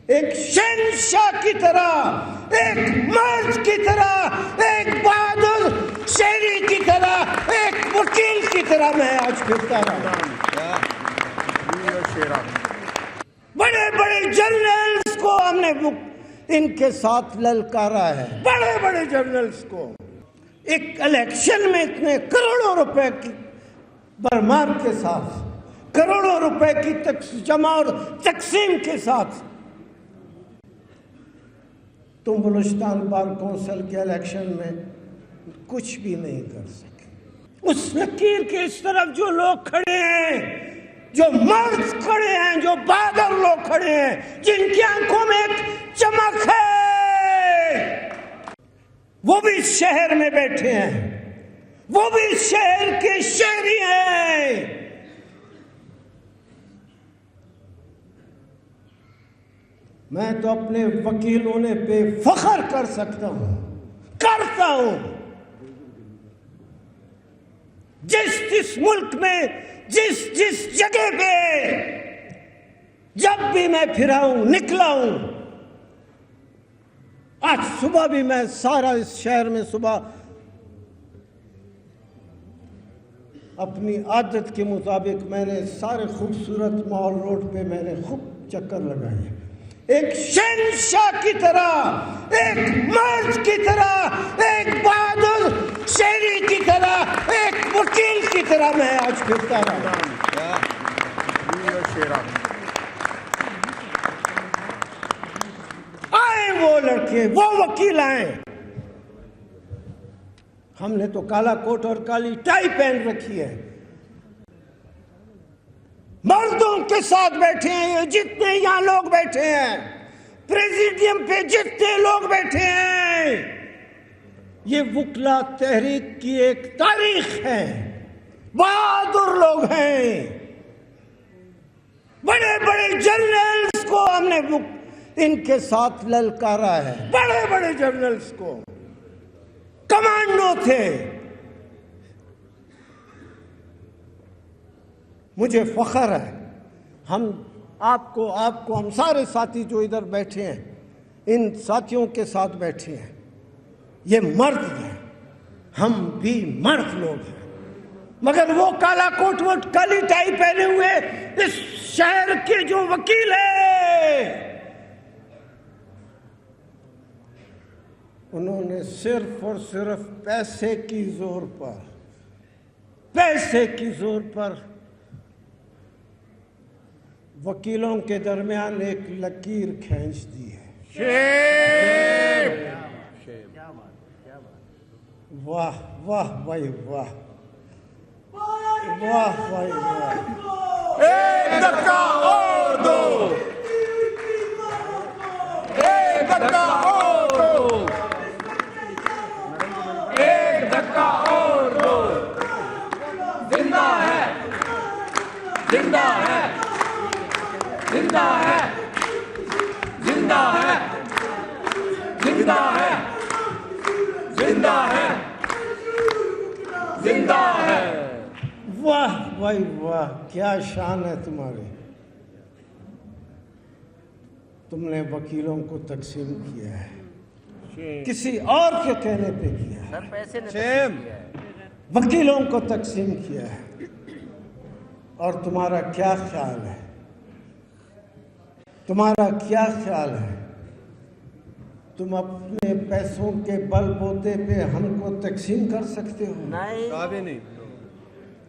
एक शहंशाह की तरह, एक मर्द की तरह, एक बहादुर शेरी की तरह, एक वकील की तरह मैं आज फिरता रहा। बड़े बड़े जर्नल्स को हमने इनके साथ ललकारा है, बड़े बड़े जर्नल्स को। एक इलेक्शन में इतने करोड़ों रुपए की भरमार के साथ, करोड़ों रुपए की जमा और तकसीम के साथ तुम बलूचिस्तान बार कौंसिल के इलेक्शन में कुछ भी नहीं कर सके। उस लकीर के इस तरफ जो लोग खड़े हैं, जो मर्द खड़े हैं, जो बहादुर लोग खड़े हैं, जिनकी आंखों में एक चमक है, वो भी शहर में बैठे हैं, वो भी शहर के शहरी हैं। मैं तो अपने वकील होने पे फख्र कर सकता हूं, करता हूं। जिस मुल्क में, जिस जगह पे जब भी मैं फिरा हूं, निकला हूं, आज सुबह भी मैं सारा इस शहर में सुबह अपनी आदत के मुताबिक मैंने सारे खूबसूरत मॉल रोड पे मैंने खूब चक्कर लगाए। एक शहंशाह की तरह, एक मर्द की तरह, एक बहादुर शेरी की तरह, एक वकील की तरह मैं आज फिरता रहा। आए वो लड़के, वो वकील आए। हमने तो काला कोट और काली टाई पहन रखी है। मर्दों के साथ बैठे हैं ये जितने यहां लोग बैठे हैं, प्रेसिडियम पे जितने लोग बैठे हैं, ये वकला तहरीक की एक तारीख है। बहादुर लोग हैं। बड़े बड़े जर्नल्स को हमने इनके साथ ललकारा है, बड़े बड़े जर्नल्स को। कमांडो थे। मुझे फख्र है, हम आपको हम सारे साथी जो इधर बैठे हैं, इन साथियों के साथ बैठे हैं, ये मर्द हैं, हम भी मर्द लोग हैं। मगर वो काला कोट वोट काली टाई पहने हुए इस शहर के जो वकील है, उन्होंने सिर्फ और सिर्फ पैसे की जोर पर वकीलों के दरमियान एक लकीर खींच दी है। वाह वाह भाई वाह, वाह भाई वाह। एक धक्का और दो, एक धक्का और दो, एक धक्का और दो। जिंदा है, जिंदा है, जिंदा है, जिंदा है, जिंदा है, जिंदा है, जिंदा है। वाह भाई वाह, क्या शान है तुम्हारी। तुमने वकीलों को तकसीम किया है, किसी और के कहने पे किया है। पैसे वकीलों को तकसीम किया है। और तुम्हारा क्या ख्याल है, तुम्हारा क्या ख्याल है? तुम अपने पैसों के बलबूते पे हमको तकसीम कर सकते हो? नहीं।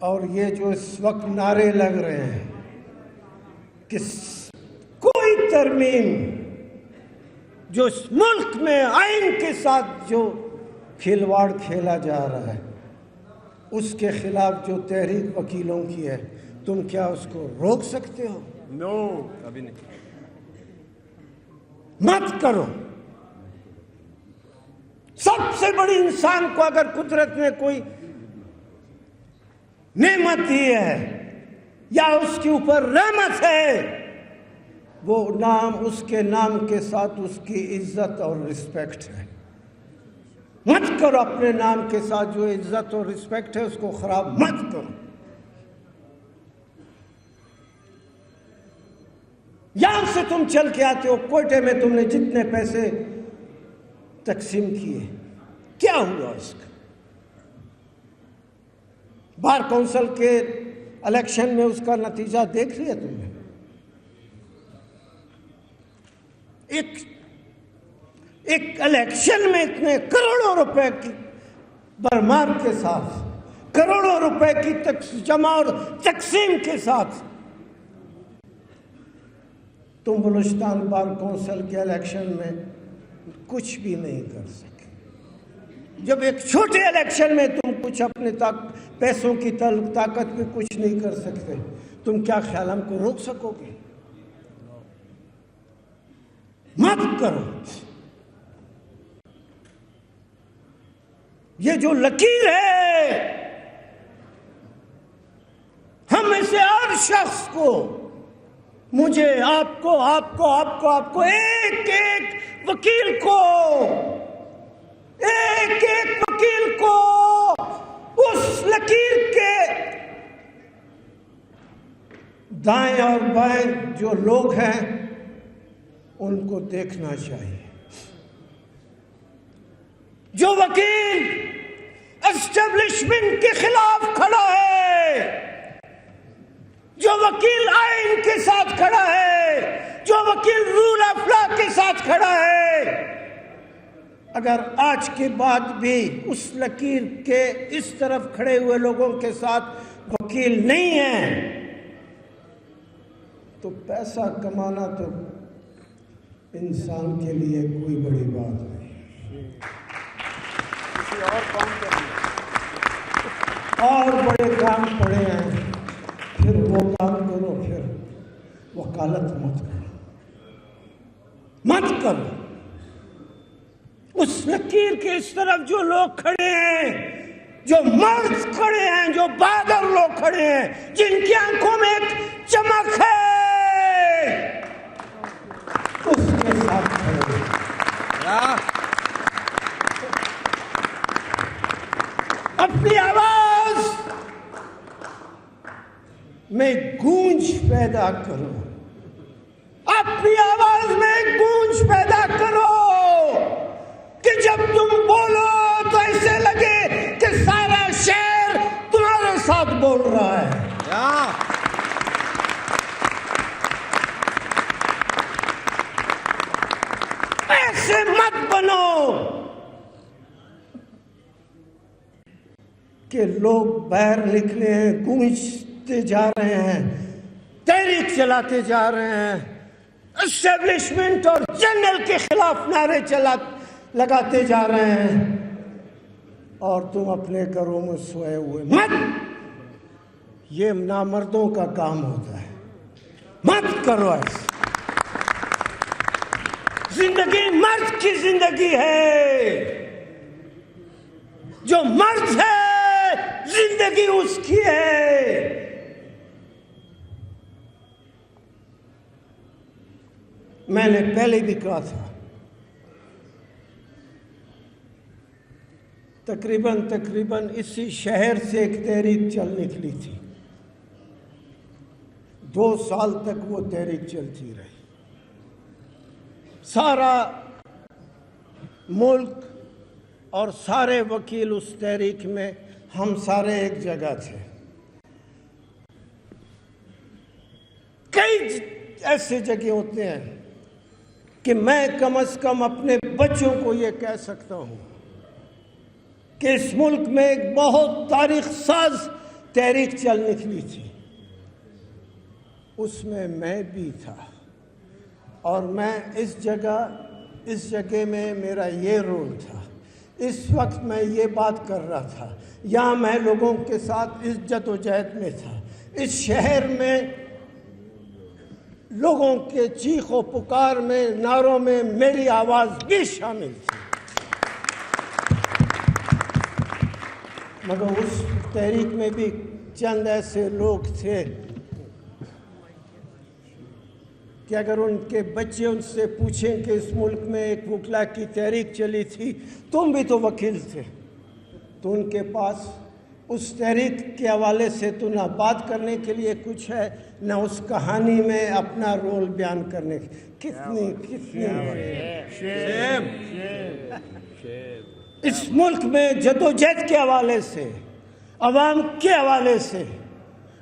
और ये जो इस वक्त नारे लग रहे हैं कि कोई तरमीम जो इस मुल्क में आइन के साथ जो खिलवाड़ खेला जा रहा है, उसके खिलाफ जो तहरीक वकीलों की है, तुम क्या उसको रोक सकते हो? नो, अभी नहीं। मत करो। सबसे बड़ी इंसान को अगर कुदरत ने कोई नेमत दी है या उसके ऊपर रहमत है, वो नाम, उसके नाम के साथ उसकी इज्जत और रिस्पेक्ट है। मत करो अपने नाम के साथ जो इज्जत और रिस्पेक्ट है उसको खराब मत करो। यहां से तुम चल के आते हो, कोयटे में तुमने जितने पैसे तकसीम किए, क्या हुआ इसका? बार काउंसिल के इलेक्शन में उसका नतीजा देख लिया तुमने? एक इलेक्शन में इतने करोड़ों रुपए की बरमार के साथ, करोड़ों रुपए की जमा और तकसीम के साथ तुम बलूचिस्तान बार काउंसिल के इलेक्शन में कुछ भी नहीं कर सके। जब एक छोटे इलेक्शन में तुम कुछ अपने पैसों की ताकत पे कुछ नहीं कर सकते, तुम क्या ख्याल हमको रोक सकोगे? मत करो। ये जो लकीर है, हम में से हर शख्स को, मुझे, आपको, आपको, आपको, आपको, एक एक वकील को, एक एक वकील को उस लकीर के दाएं और बाएं जो लोग हैं उनको देखना चाहिए। जो वकील एस्टेब्लिशमेंट के खिलाफ खड़ा है, जो वकील आइन के साथ खड़ा है, जो वकील रूल ऑफ लॉ के साथ खड़ा है, अगर आज के बाद भी उस लकीर के इस तरफ खड़े हुए लोगों के साथ वकील नहीं है, तो पैसा कमाना तो इंसान के लिए कोई बड़ी बात नहीं। और बड़े काम पड़े हैं, फिर वो काम करो, फिर वकालत मत करो, मत करो। उस लकीर के इस तरफ जो लोग खड़े हैं, जो मर्द खड़े हैं, जो बहादुर लोग खड़े हैं, जिनकी आंखों में एक चमक है, उसके साथ खड़े हैं। अपनी आवाज में गूंज पैदा करो, अपनी आवाज में गूंज पैदा करो कि जब तुम बोलो तो ऐसे लगे कि सारा शहर तुम्हारे साथ बोल रहा है। ऐसे मत बनो कि लोग बाहर निकले हैं, गूंजते जा रहे हैं, तहरीक चलाते जा रहे हैं, एस्टेब्लिशमेंट और जनरल के खिलाफ नारे लगाते जा रहे हैं, और तुम अपने घरों में सोए हुए। मत, ये नामर्दों का काम होता है, मत करो ऐसा। जिंदगी मर्द की जिंदगी है, जो मर्द है जिंदगी उसकी है। मैंने पहले भी कहा था, तकरीबन इसी शहर से एक तहरीक चल निकली थी। 2 साल तक वो तहरीक चलती रही। सारा मुल्क और सारे वकील उस तहरीक में, हम सारे एक जगह थे। कई ऐसे जगह होते हैं कि मैं कम से कम अपने बच्चों को ये कह सकता हूं कि इस मुल्क में एक बहुत तारीख साज तहरीक चल निकली थी, उसमें मैं भी था, और मैं इस जगह में मेरा ये रोल था। इस वक्त मैं ये बात कर रहा था, यहाँ मैं लोगों के साथ इस जदोजहद में था। इस शहर में लोगों के चीखों पुकार में, नारों में मेरी आवाज भी शामिल थी। मगर उस तहरीक में भी चंद ऐसे लोग थे कि अगर उनके बच्चे उनसे पूछें कि इस मुल्क में एक वकला की तहरीक चली थी, तुम भी तो वकील थे, तो उनके पास उस तहरीक के हवाले से तो ना बात करने के लिए कुछ है, ना उस कहानी में अपना रोल बयान करने कितनी इस मुल्क में जदोजहद के हवाले से, अवाम के हवाले से,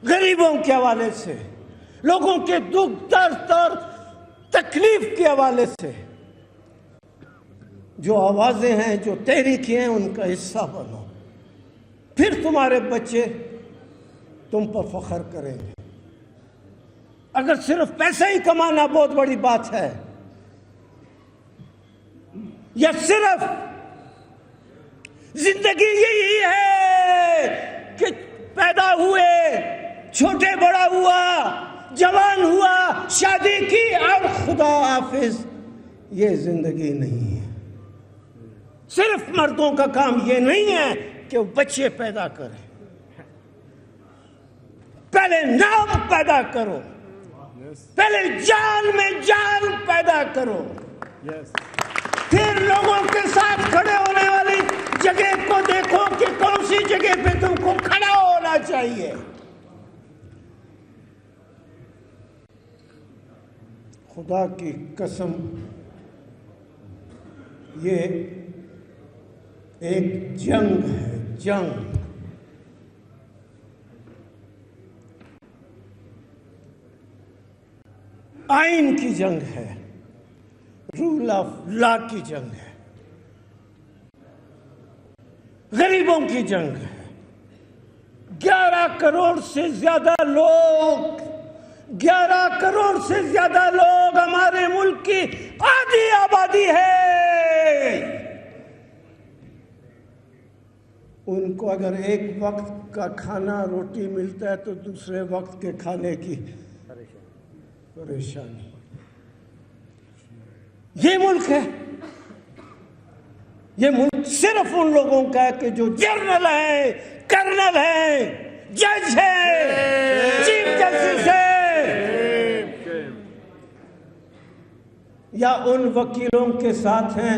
गरीबों के हवाले से, लोगों के दुख दर्द और तकलीफ के हवाले से जो आवाजें हैं, जो तहरीकें हैं, उनका हिस्सा बनो। फिर तुम्हारे बच्चे तुम पर फख्र करेंगे। अगर सिर्फ पैसा ही कमाना बहुत बड़ी बात है, या सिर्फ जिंदगी यही है कि पैदा हुए, छोटे बड़ा हुआ, जवान हुआ, शादी की और खुदा हाफिज, ये जिंदगी नहीं है। सिर्फ मर्दों का काम ये नहीं है कि वो बच्चे पैदा करें। पहले नाम पैदा करो, पहले जान में जान पैदा करो, फिर लोगों के साथ खड़े होने वाली जगह को देखो कि कौन सी जगह पे तुमको खड़ा होना चाहिए। खुदा की कसम, ये एक जंग है, जंग। आइन की जंग है, रूल ऑफ लॉ की जंग है, गरीबों की जंग है। 11 करोड़ से ज्यादा लोग, 11 करोड़ से ज्यादा लोग हमारे मुल्क की आधी आबादी है। उनको अगर एक वक्त का खाना रोटी मिलता है तो दूसरे वक्त के खाने की परेशानी। ये मुल्क है, ये मुल्क सिर्फ उन लोगों का है कि जो जर्नल है, कर्नल है, जज है, चीफ जस्टिस है, या उन वकीलों के साथ हैं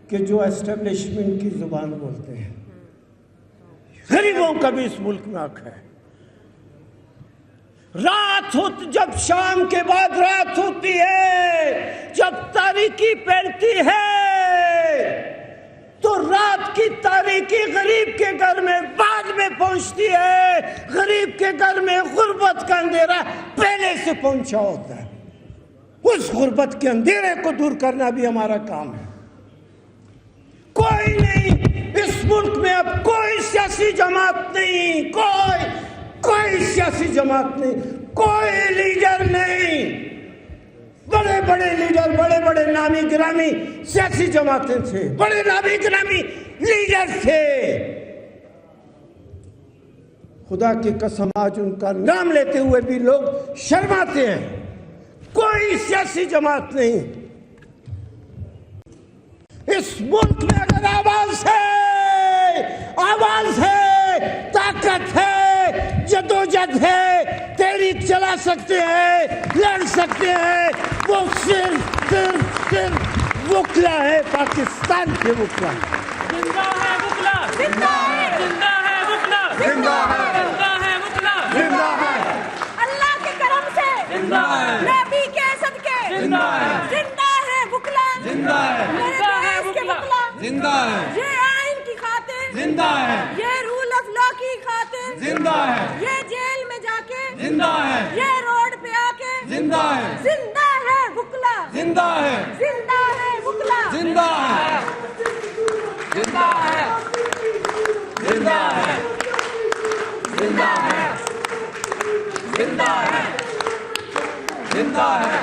कि जो एस्टेब्लिशमेंट की जुबान बोलते हैं। गरीबों का भी इस मुल्क में हक है। रात हो, जब शाम के बाद रात होती है, जब तारीकी फैलती है, तो रात की तारीकी गरीब के घर में बाद में पहुंचती है। गरीब के घर में गुर्बत का अंधेरा पहले से पहुंचा होता है। उस गुर्बत के अंधेरे को दूर करना भी हमारा काम है। कोई नहीं, इस मुल्क में अब कोई सियासी जमात नहीं, कोई सियासी जमात नहीं, कोई लीडर नहीं। बड़े बड़े लीडर, बड़े बड़े नामी गिरामी सियासी जमातें थे, बड़े नामी गिरामी लीडर थे। खुदा की कसम, आज उनका नाम लेते हुए भी लोग शर्माते हैं। कोई सियासी जमात नहीं। इस मुल्क में अगर आवाज है, ताकत है, जदोजहद है, तहरीक चला सकते हैं, लड़ सकते हैं, वो सिर्फ वुकला है, पाकिस्तान के वुकला। जिंदा है वुकला, जिंदा है, जिंदा है वुकला, जिंदा है, जिंदा है वुकला, जिंदा है, अल्लाह के करम से जिंदा है, नबी के सदके जिंदा है, जिंदा है वुकला, जिंदा है, जिंदा है वुकला, जिंदा है, ये आइन की खातिर जिंदा है, ये रूल ऑफ लॉ की खातिर जिंदा है, ये जेल में जाके जिंदा है, ये रोड पे आके जिंदा है, जिंदा है वुकला, जिंदा है, जिंदा है वुकला, जिंदा है, जिंदा है, जिंदा है, जिंदा है, जिंदा है,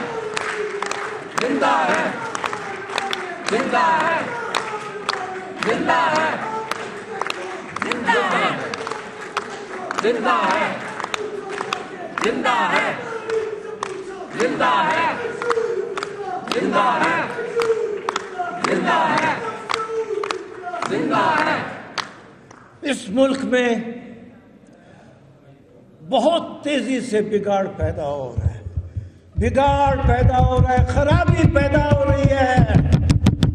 जिंदा है, जिंदा है, जिंदा है, जिंदा है, जिंदा है, जिंदा है, जिंदा है, जिंदा है, जिंदा है, जिंदा है, जिंदा है। इस मुल्क में बहुत तेजी से बिगाड़ पैदा हो रहा है, बिगाड़ पैदा हो रहा है, खराबी पैदा हो रही है।